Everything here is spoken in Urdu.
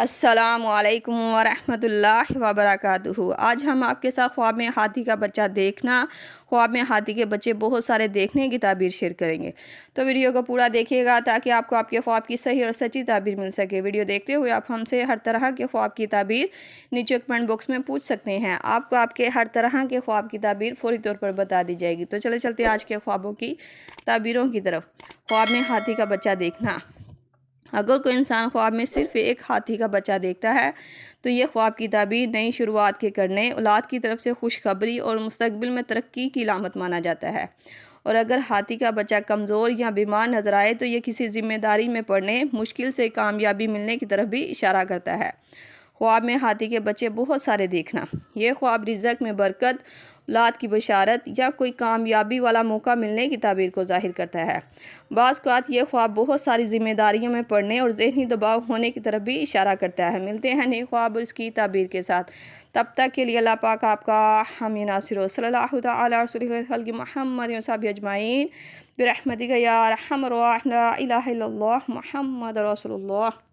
السلام علیکم ورحمۃ اللہ وبرکاتہ۔ آج ہم آپ کے ساتھ خواب میں ہاتھی کا بچہ دیکھنا، خواب میں ہاتھی کے بچے بہت سارے دیکھنے کی تعبیر شیئر کریں گے۔ تو ویڈیو کو پورا دیکھیے گا تاکہ آپ کو آپ کے خواب کی صحیح اور سچی تعبیر مل سکے۔ ویڈیو دیکھتے ہوئے آپ ہم سے ہر طرح کے خواب کی تعبیر نیچے کمنٹ باکس میں پوچھ سکتے ہیں۔ آپ کو آپ کے ہر طرح کے خواب کی تعبیر فوری طور پر بتا دی جائے گی۔ تو چلتے آج کے خوابوں کی تعبیروں کی طرف۔ خواب میں ہاتھی کا بچہ دیکھنا۔ اگر کوئی انسان خواب میں صرف ایک ہاتھی کا بچہ دیکھتا ہے تو یہ خواب کی تعبیر نئی شروعات کے کرنے، اولاد کی طرف سے خوشخبری اور مستقبل میں ترقی کی علامت مانا جاتا ہے۔ اور اگر ہاتھی کا بچہ کمزور یا بیمار نظر آئے تو یہ کسی ذمہ داری میں پڑنے، مشکل سے کامیابی ملنے کی طرف بھی اشارہ کرتا ہے۔ خواب میں ہاتھی کے بچے بہت سارے دیکھنا۔ یہ خواب رزق میں برکت، اولاد کی بشارت یا کوئی کامیابی والا موقع ملنے کی تعبیر کو ظاہر کرتا ہے۔ بعض اوقات یہ خواب بہت ساری ذمہ داریوں میں پڑنے اور ذہنی دباؤ ہونے کی طرف بھی اشارہ کرتا ہے۔ ملتے ہیں نئے خواب اور اس کی تعبیر کے ساتھ۔ تب تک کے لیے اللہ پاک آپ کا حامی ناصر ہو۔ صلی اللہ تعالی علیہ رسول خلق محمد و صحابہ اجمعین برحمتک یا ارحم الراحمین، لا الہ الا اللہ محمد رسول اللہ۔